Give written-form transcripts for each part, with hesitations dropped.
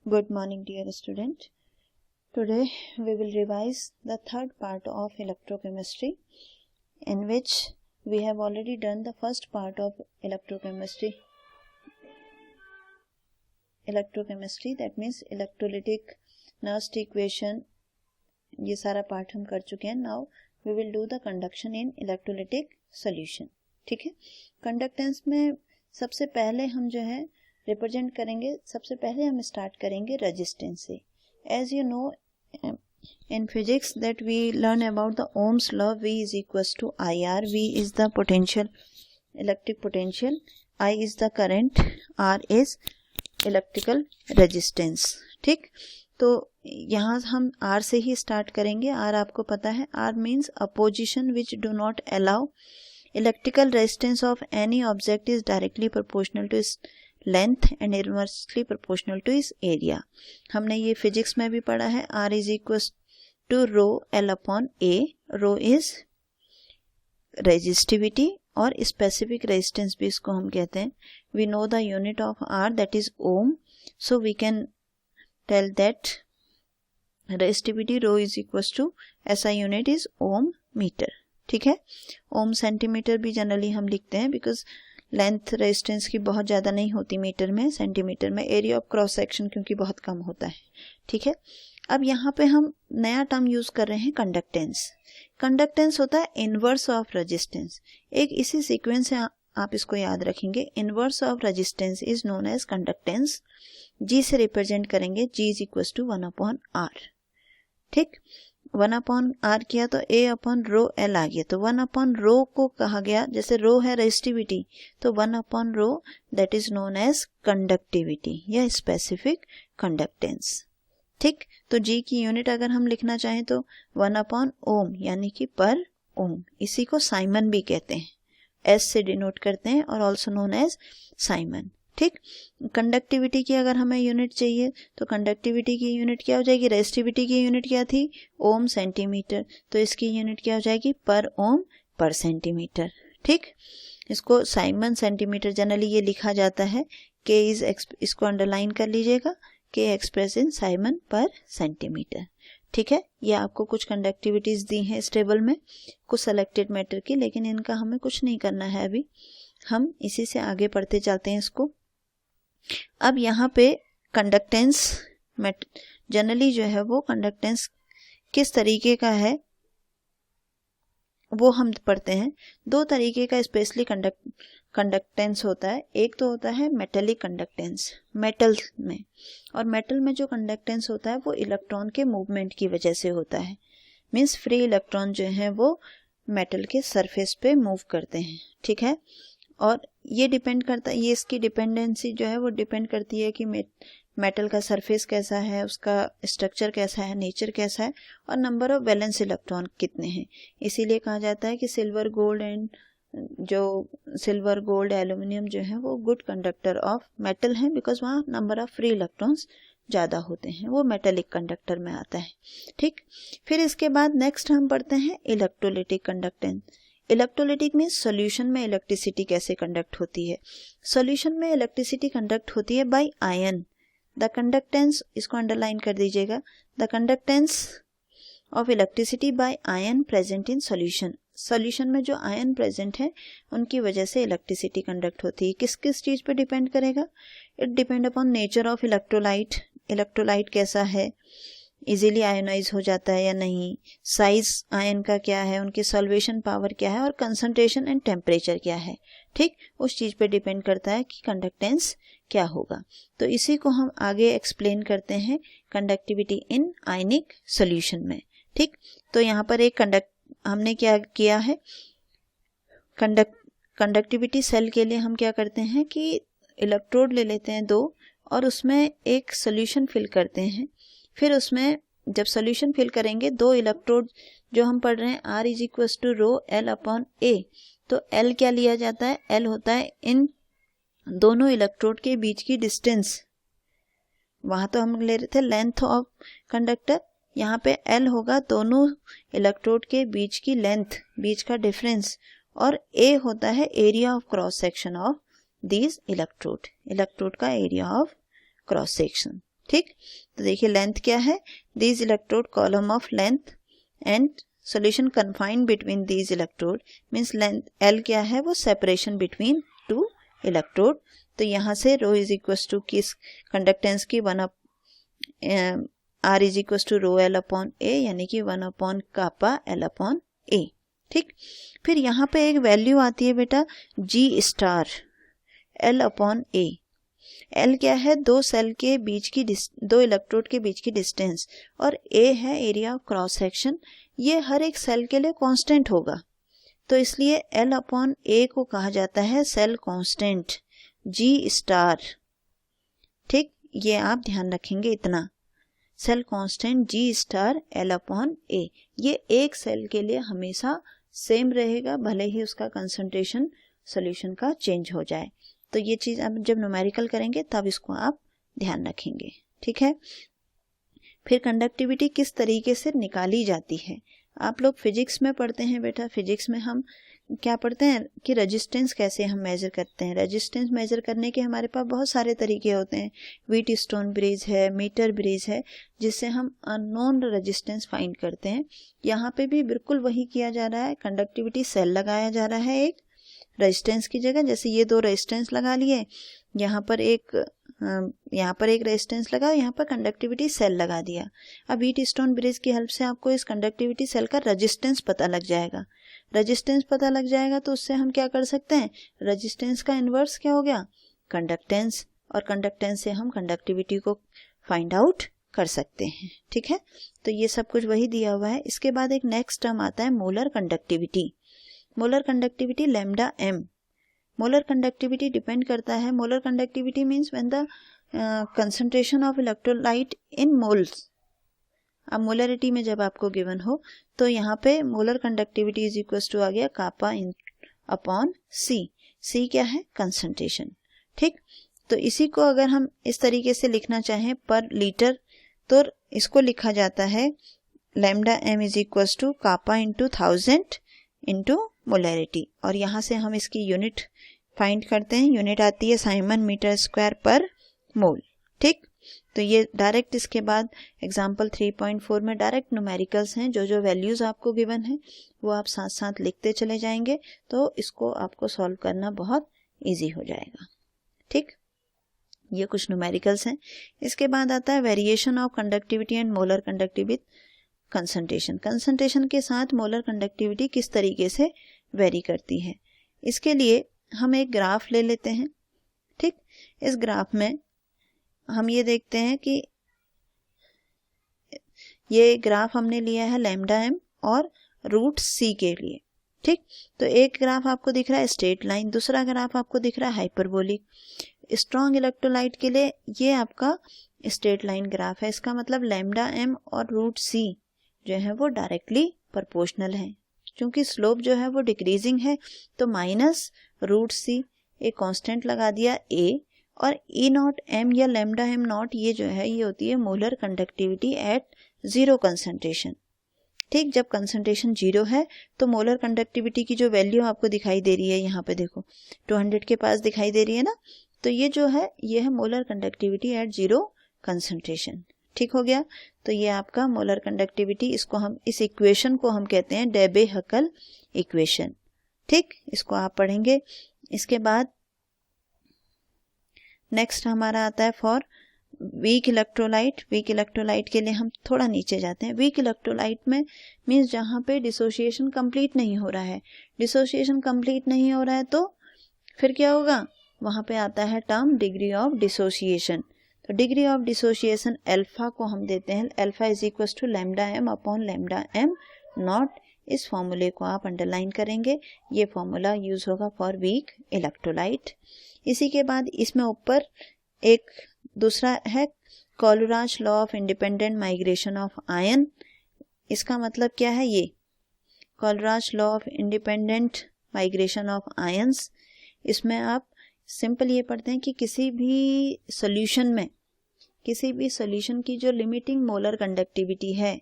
Good morning, dear student. Today we will revise the third part of electrochemistry, in which we have already done the first part of electrochemistry, that means electrolytic Nernst equation. ये सारा part हम कर चुके हैं. Now we will do the conduction in electrolytic solution. ठीक है. Conductance में सबसे पहले हम जो है रिप्रेजेंट करेंगे. सबसे पहले हम स्टार्ट करेंगे रेजिस्टेंस से. As you know in physics that we learn about the Ohm's law. V is equals to IR. V is the potential, electric potential. I is the current. R is electrical resistance. ठीक. तो यहाँ हम R से ही start करेंगे. R आपको पता है. R means a position which do not allow electrical resistance of any object is directly proportional to its length and inversely proportional to its area. हमने ये फिजिक्स में भी पढ़ा है. R is equals to rho L upon A. Rho is resistivity और specific resistance भी इसको हम कहते हैं. We know the unit of R, that is ohm. So we can tell that resistivity rho is equals to SI unit is ohm meter. ठीक है. ओम centimetre भी generally हम लिखते हैं बिकॉज लेंथ रेजिस्टेंस की बहुत ज़्यादा नहीं होती मीटर में, सेंटीमीटर में. एरिया ऑफ क्रॉस सेक्शन क्योंकि बहुत कम होता है. ठीक है. अब यहाँ पे हम नया टर्म यूज कर रहे हैं कंडक्टेंस. कंडक्टेंस होता है इनवर्स ऑफ रेजिस्टेंस. एक इसी सीक्वेंस से आप इसको याद रखेंगे. Inverse of resistance is known as conductance. G से रिप्रेजेंट करेंगे. G is equal to 1/r. ठीक. 1/r किया तो A अपॉन रो L आ गया. तो 1/रो को कहा गया, जैसे रो है रेजिस्टिविटी, तो 1/रो that is known as conductivity या स्पेसिफिक कंडक्टेंस. ठीक. तो G की यूनिट अगर हम लिखना चाहें तो 1/ओम यानी कि पर ओम. इसी को साइमन भी कहते हैं. S से डिनोट करते हैं और ऑल्सो नोन एज साइमन. ठीक. कंडक्टिविटी की अगर हमें यूनिट चाहिए तो कंडक्टिविटी की यूनिट क्या हो जाएगी? रेजिस्टिविटी की यूनिट क्या थी? ओम सेंटीमीटर. तो इसकी यूनिट क्या हो जाएगी? पर ओम पर सेंटीमीटर. ठीक. इसको साइमन सेंटीमीटर जनरली ये लिखा जाता है. K इज, इसको अंडरलाइन कर लीजिएगा. K एक्सप्रेस इन साइमन पर सेंटीमीटर. ठीक है. ये आपको कुछ कंडक्टिविटीज दी हैं इस टेबल में, कुछ सेलेक्टेड मैटर की, लेकिन इनका हमें कुछ नहीं करना है अभी. हम इसी से आगे पढ़ते चलते हैं इसको. अब यहाँ पे कंडक्टेंस जनरली जो है वो कंडक्टेंस किस तरीके का है वो हम पढ़ते हैं. दो तरीके का स्पेशली कंडक्टेंस होता है. एक तो होता है मेटेलिक कंडक्टेंस, मेटल में. और मेटल में जो कंडक्टेंस होता है वो इलेक्ट्रॉन के मूवमेंट की वजह से होता है. मीन्स फ्री इलेक्ट्रॉन जो है वो मेटल के सरफेस पे मूव करते हैं. ठीक है. और ये डिपेंड करता है, ये इसकी डिपेंडेंसी जो है वो डिपेंड करती है कि मेटल का सरफेस कैसा है, उसका स्ट्रक्चर कैसा है, नेचर कैसा है, और नंबर ऑफ वैलेंस इलेक्ट्रॉन कितने हैं. इसीलिए कहा जाता है कि सिल्वर गोल्ड एल्यूमिनियम जो है वो गुड कंडक्टर ऑफ मेटल हैं, बिकॉज वहाँ नंबर ऑफ फ्री इलेक्ट्रॉन्स ज़्यादा होते हैं. वो मेटेलिक कंडक्टर में आता है. ठीक. फिर इसके बाद नेक्स्ट हम पढ़ते हैं इलेक्ट्रोलिटिक कंडक्टेंस. इलेक्ट्रोलिटिक में सॉल्यूशन में इलेक्ट्रिसिटी कैसे कंडक्ट होती है. सॉल्यूशन में इलेक्ट्रिसिटी कंडक्ट होती है बाय आयन. द कंडक्टेंस, इसको अंडरलाइन कर दीजिएगा. The conductance of electricity bye ion present in solution. Solution में जो आयन प्रेजेंट है उनकी वजह से इलेक्ट्रिसिटी कंडक्ट होती है. किस किस चीज पे डिपेंड करेगा? It depend upon nature of electrolyte. Electrolyte कैसा है, इजीली आयोनाइज हो जाता है या नहीं, साइज आयन का क्या है, उनकी सॉल्वेशन पावर क्या है, और कंसंट्रेशन एंड टेम्परेचर क्या है. ठीक. उस चीज पे डिपेंड करता है कि कंडक्टेंस क्या होगा. तो इसी को हम आगे एक्सप्लेन करते हैं कंडक्टिविटी इन आयनिक सॉल्यूशन में. ठीक. तो यहाँ पर एक हमने क्या किया है, कंडक्टिविटी सेल के लिए हम क्या करते हैं कि इलेक्ट्रोड ले लेते हैं 2 और उसमें एक सॉल्यूशन फिल करते हैं. फिर उसमें जब सॉल्यूशन फिल करेंगे 2 इलेक्ट्रोड जो हम पढ़ रहे हैं R is equal to rho L upon A. तो L क्या लिया जाता है? L होता है इन दोनों इलेक्ट्रोड के बीच की डिस्टेंस. वहां तो हम ले रहे थे लेंथ ऑफ कंडक्टर, यहाँ पे L होगा दोनों इलेक्ट्रोड के बीच की लेंथ, बीच का डिफरेंस. और A होता है area of cross section of these electrode का एरिया ऑफ क्रॉस सेक्शन. ठीक, तो देखिए लेंथ क्या है, these electrode column of length and solution confined between these electrode means length L क्या है, वो सेपरेशन बिटवीन टू इलेक्ट्रोड। तो यहाँ से रो इज इक्वल टू किस कंडक्टेंस की 1 R is equal to rho L upon A, यानी कि 1 upon kappa L upon A. ठीक, फिर यहाँ पे एक वैल्यू आती है बेटा G star L upon A. L क्या है, दो सेल के बीच की दो इलेक्ट्रोड के बीच की डिस्टेंस, और ए है एरिया ऑफ क्रॉस सेक्शन। ये हर एक सेल के लिए कांस्टेंट होगा, तो इसलिए एल अपॉन ए को कहा जाता है सेल कांस्टेंट जी स्टार। ठीक, ये आप ध्यान रखेंगे इतना, cell constant G star L upon A, ये एक सेल के लिए हमेशा सेम रहेगा, भले ही उसका कंसंट्रेशन सॉल्यूशन का चेंज हो जाए। तो ये चीज आप जब न्यूमेरिकल करेंगे तब इसको आप ध्यान रखेंगे। ठीक है, फिर कंडक्टिविटी किस तरीके से निकाली जाती है, आप लोग फिजिक्स में पढ़ते हैं बेटा। फिजिक्स में हम क्या पढ़ते हैं कि रेजिस्टेंस कैसे हम मेजर करते हैं। रेजिस्टेंस मेजर करने के हमारे पास बहुत सारे तरीके होते हैं, व्हीटस्टोन ब्रिज है, मीटर ब्रिज है, जिससे हम अननोन रेजिस्टेंस फाइंड करते हैं। यहाँ पे भी बिल्कुल वही किया जा रहा है, कंडक्टिविटी सेल लगाया जा रहा है एक रेजिस्टेंस की जगह। जैसे ये दो रेजिस्टेंस लगा लिए, यहाँ पर एक रेजिस्टेंस लगा, यहाँ पर कंडक्टिविटी सेल लगा दिया। अब व्हीटस्टोन ब्रिज की हेल्प से आपको इस कंडक्टिविटी सेल का रेजिस्टेंस पता लग जाएगा। रेजिस्टेंस पता लग जाएगा तो उससे हम क्या कर सकते हैं, रेजिस्टेंस का इन्वर्स क्या हो गया, कंडक्टेंस, और कंडक्टेंस से हम कंडक्टिविटी को फाइंड आउट कर सकते हैं। ठीक है, तो ये सब कुछ वही दिया हुआ है। इसके बाद एक नेक्स्ट टर्म आता है molar conductivity. Molar conductivity lambda M. Molar conductivity depend करता है, molar conductivity means when the concentration of electrolyte in moles. अब मोलरिटी में जब आपको गिवन हो तो यहाँ पे molar conductivity is equal to आ गया कापा इन अपॉन सी। सी क्या है, कंसंट्रेशन। ठीक, तो इसी को अगर हम इस तरीके से लिखना चाहें पर लीटर, तो इसको लिखा जाता है lambda m is equal to kappa into 1000 into molarity, और यहाँ से हम इसकी यूनिट फाइंड करते हैं। यूनिट आती है साइमन मीटर स्क्वायर पर मोल। ठीक, तो ये डायरेक्ट इसके बाद एग्जाम्पल 3.4 में डायरेक्ट न्यूमेरिकल्स हैं, जो जो वैल्यूज आपको गिवन है वो आप साथ साथ लिखते चले जाएंगे, तो इसको आपको सॉल्व करना बहुत इजी हो जाएगा। ठीक, ये कुछ न्यूमेरिकल्स हैं। इसके बाद आता है variation of conductivity and molar conductivity concentration. Concentration के साथ मोलर कंडक्टिविटी किस तरीके से वेरी करती है, इसके लिए हम एक ग्राफ ले लेते हैं। ठीक, इस ग्राफ में हम ये देखते हैं कि ये ग्राफ हमने लिया है लैम्डा एम और रूट सी के लिए। ठीक, तो एक ग्राफ आपको दिख रहा है स्ट्रेट लाइन, दूसरा ग्राफ आपको दिख रहा है हाइपरबोलिक। स्ट्रॉन्ग इलेक्ट्रोलाइट के लिए ये आपका स्ट्रेट लाइन ग्राफ है, इसका मतलब लैम्डा एम और रूट सी जो है वो डायरेक्टली प्रोपोर्शनल है। क्योंकि स्लोप जो है वो डिक्रीजिंग है, तो माइनस रूट सी, एक कांस्टेंट लगा दिया ए, और ई नॉट एम या लैम्डा एम नॉट ये जो है ये होती है molar conductivity eight zero concentration. ठीक, जब कंसंट्रेशन जीरो है तो मोलर कंडक्टिविटी की जो वैल्यू आपको दिखाई दे रही है, यहाँ पे देखो 200 के पास दिखाई दे रही है ना, तो ये जो है ये है molar conductivity eight zero concentration. ठीक हो गया, तो ये आपका मोलर कंडक्टिविटी, इसको हम इस इक्वेशन को हम कहते हैं डेबे-हकल इक्वेशन। ठीक, इसको आप पढ़ेंगे। इसके बाद नेक्स्ट हमारा आता है for weak electrolyte. Weak electrolyte के लिए हम थोड़ा नीचे जाते हैं। वीक इलेक्ट्रोलाइट में मीन्स जहाँ पे डिसोसिएशन कंप्लीट नहीं हो रहा है। डिसोसिएशन कंप्लीट नहीं हो रहा है तो फिर क्या होगा, वहाँ पे आता है टर्म डिग्री ऑफ डिसोसिएशन। तो डिग्री ऑफ डिसोसिएशन अल्फा को हम देते हैं, alpha is equal to lambda M upon lambda M naught. इस फॉर्मूले को आप अंडरलाइन करेंगे, ये फॉर्मूला यूज होगा फॉर वीक इलेक्ट्रोलाइट। इसी के बाद इसमें ऊपर एक दूसरा है Kohlrausch law of independent migration of ion. इसका मतलब क्या है, ये Kohlrausch law of independent migration of ions. इसमें आप सिंपल ये पढ़ते हैं कि किसी भी सॉल्यूशन की जो लिमिटिंग मोलर कंडक्टिविटी है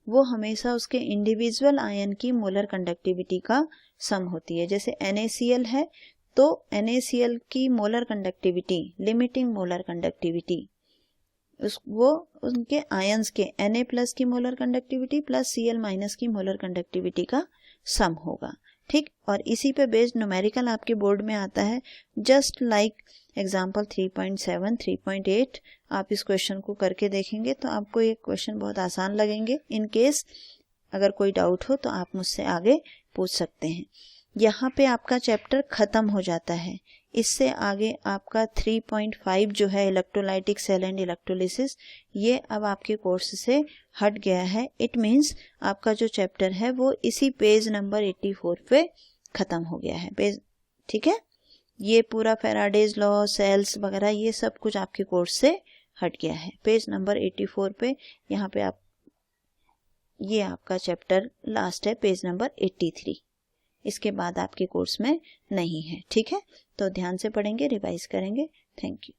वो हमेशा उसके इंडिविजुअल आयन की मोलर कंडक्टिविटी का सम होती है। जैसे NaCl है तो NaCl की molar conductivity, limiting molar conductivity वो उनके आयंस के Na+ की मोलर कंडक्टिविटी प्लस Cl- की मोलर कंडक्टिविटी का सम होगा। ठीक, और इसी पे बेस्ड न्यूमेरिकल आपके बोर्ड में आता है, जस्ट लाइक एग्जाम्पल 3.7, 3.8। आप इस क्वेश्चन को करके देखेंगे तो आपको ये क्वेश्चन बहुत आसान लगेंगे। इन केस अगर कोई डाउट हो तो आप मुझसे आगे पूछ सकते हैं। यहाँ पे आपका चैप्टर ख़त्म हो जाता है। इससे आगे आपका 3.5 जो है इलेक्ट्रोलाइटिक सेल एंड इलेक्ट्रोलिसिस, ये अब आपके कोर्स से हट गया है। इट मीन्स आपका जो चैप्टर है वो इसी पेज नंबर 84 पे ख़त्म हो गया है पेज। ठीक है, ये पूरा फैराडेज लॉ, सेल्स वगैरह ये सब कुछ आपके कोर्स से हट गया है। पेज नंबर 84 पे यहाँ पे आप, ये आपका चैप्टर लास्ट है, पेज नंबर 83। इसके बाद आपके कोर्स में नहीं है। ठीक है, तो ध्यान से पढ़ेंगे, रिवाइज करेंगे। Thank you.